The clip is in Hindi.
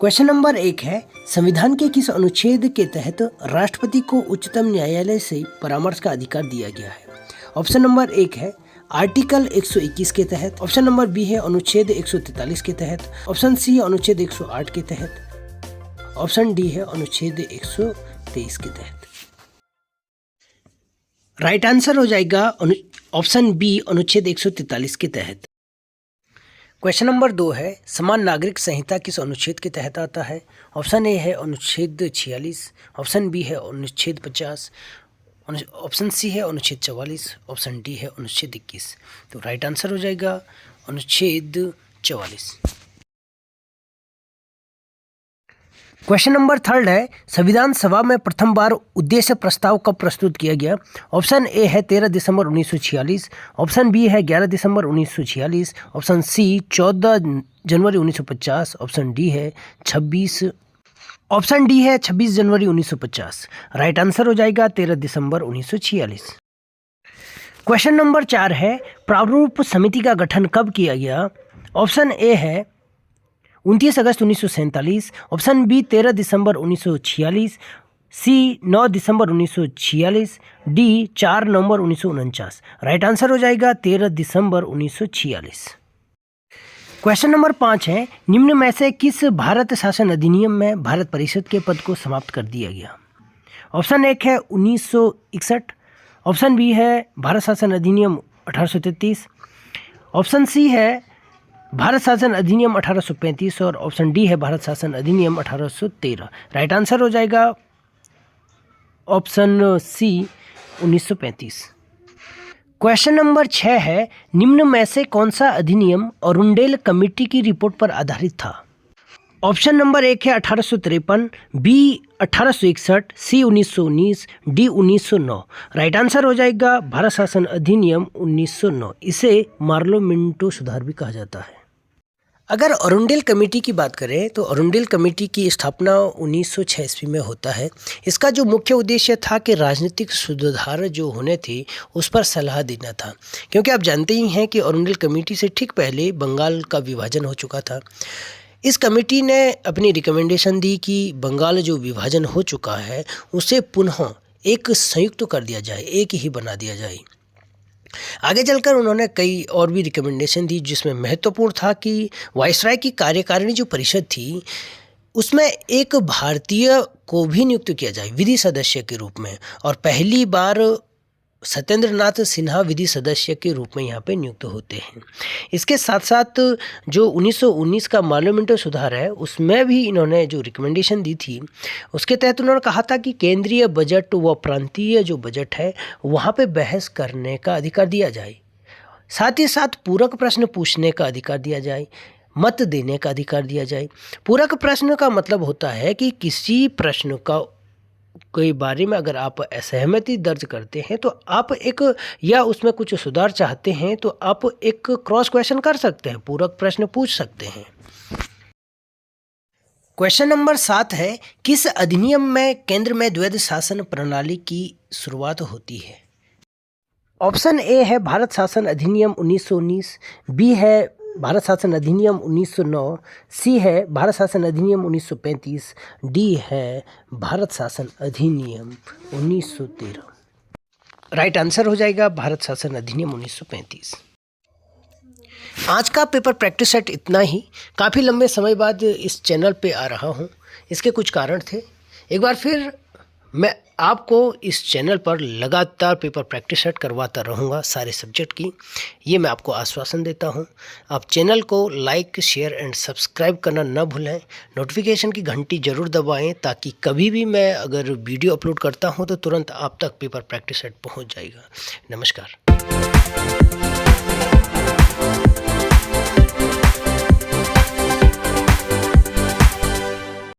क्वेश्चन नंबर 1 है, संविधान के किस अनुच्छेद के तहत राष्ट्रपति को उच्चतम न्यायालय से परामर्श का अधिकार दिया गया है? ऑप्शन नंबर 1 है आर्टिकल 121 के तहत, ऑप्शन नंबर बी है अनुच्छेद 143 के तहत, ऑप्शन सी अनुच्छेद 108 के तहत, ऑप्शन डी है अनुच्छेद 123 के तहत। राइट आंसर हो जाएगा ऑप्शन बी अनुच्छेद 143 के तहत। क्वेश्चन नंबर 2 है, समान नागरिक संहिता किस अनुच्छेद के तहत आता है? ऑप्शन ए है अनुच्छेद 46, ऑप्शन बी है अनुच्छेद 50, ऑप्शन सी है अनुच्छेद 44, ऑप्शन डी है अनुच्छेद 21। तो राइट आंसर हो जाएगा अनुच्छेद 44। क्वेश्चन नंबर 3 है, संविधान सभा में प्रथम बार उद्देश्य प्रस्ताव कब प्रस्तुत किया गया? ऑप्शन ए है 13 दिसंबर 1946, ऑप्शन बी है 11 दिसंबर 1946, ऑप्शन सी 14 जनवरी 1950, ऑप्शन डी है 26 जनवरी 1950। राइट आंसर हो जाएगा 13 दिसंबर 1946। क्वेश्चन नंबर 4 है, प्रारूप समिति का गठन कब किया गया? ऑप्शन ए है 29 अगस्त 1947, ऑप्शन बी 13 दिसंबर 1946, सी 9 दिसंबर 1946, डी 4 नवंबर 1949। राइट आंसर हो जाएगा 13 दिसंबर 1946। क्वेश्चन नंबर 5 है, निम्न में से किस भारत शासन अधिनियम में भारत परिषद के पद को समाप्त कर दिया गया? ऑप्शन 1 है 1961, ऑप्शन बी है भारत शासन अधिनियम 1833, ऑप्शन सी है भारत शासन अधिनियम 1835 और ऑप्शन डी है भारत शासन अधिनियम 1813। राइट आंसर हो जाएगा ऑप्शन सी 1935। क्वेश्चन नंबर 6 है, निम्न में से कौन सा अधिनियम अरुंडेल कमेटी की रिपोर्ट पर आधारित था? ऑप्शन नंबर 1 है 1853, बी 1861, सी 1919, डी 1909। राइट आंसर हो जाएगा भारत शासन अधिनियम 1909। इसे मार्लो मिंटो सुधार भी कहा जाता है। अगर अरुंडेल कमेटी की बात करें तो अरुंडेल कमेटी की स्थापना 1906 ईस्वी में होता है। इसका जो मुख्य उद्देश्य था कि राजनीतिक सुधार जो होने थे उस पर सलाह देना था, क्योंकि आप जानते ही हैं कि अरुंडेल कमेटी से ठीक पहले बंगाल का विभाजन हो चुका था। इस कमेटी ने अपनी रिकमेंडेशन दी कि बंगाल जो विभाजन हो चुका है उसे पुनः एक संयुक्त कर दिया जाए, एक ही बना दिया जाए। आगे चलकर उन्होंने कई और भी रिकमेंडेशन दी, जिसमें महत्वपूर्ण था कि वायसराय की कार्यकारिणी जो परिषद थी उसमें एक भारतीय को भी नियुक्त किया जाए विधि सदस्य के रूप में, और पहली बार सत्येंद्र नाथ सिन्हा विधि सदस्य के रूप में यहाँ पे नियुक्त होते हैं। इसके साथ साथ जो 1919 का मार्लो मिंटो सुधार है उसमें भी इन्होंने जो रिकमेंडेशन दी थी उसके तहत उन्होंने कहा था कि केंद्रीय बजट व प्रांतीय जो बजट है वहाँ पे बहस करने का अधिकार दिया जाए, साथ ही साथ पूरक प्रश्न पूछने का अधिकार दिया जाए, मत देने का अधिकार दिया जाए। पूरक प्रश्न का मतलब होता है कि किसी प्रश्न का के बारे में अगर आप असहमति दर्ज करते हैं तो आप एक या उसमें कुछ सुधार चाहते हैं तो आप एक क्रॉस क्वेश्चन कर सकते हैं, पूरक प्रश्न पूछ सकते हैं। क्वेश्चन नंबर 7 है, किस अधिनियम में केंद्र में द्वैध शासन प्रणाली की शुरुआत होती है? ऑप्शन ए है भारत शासन अधिनियम 1919, बी है भारत शासन अधिनियम 1909, सी है भारत शासन अधिनियम 1935, डी है भारत शासन अधिनियम 1913। राइट आंसर हो जाएगा भारत शासन अधिनियम 1935। आज का पेपर प्रैक्टिस सेट इतना ही। काफ़ी लंबे समय बाद इस चैनल पे आ रहा हूँ, इसके कुछ कारण थे। एक बार फिर मैं आपको इस चैनल पर लगातार पेपर प्रैक्टिस सेट करवाता रहूँगा सारे सब्जेक्ट की, ये मैं आपको आश्वासन देता हूँ। आप चैनल को लाइक, शेयर एंड सब्सक्राइब करना न भूलें। नोटिफिकेशन की घंटी ज़रूर दबाएं ताकि कभी भी मैं अगर वीडियो अपलोड करता हूँ तो तुरंत आप तक पेपर प्रैक्टिस सेट पहुँच जाएगा। नमस्कार।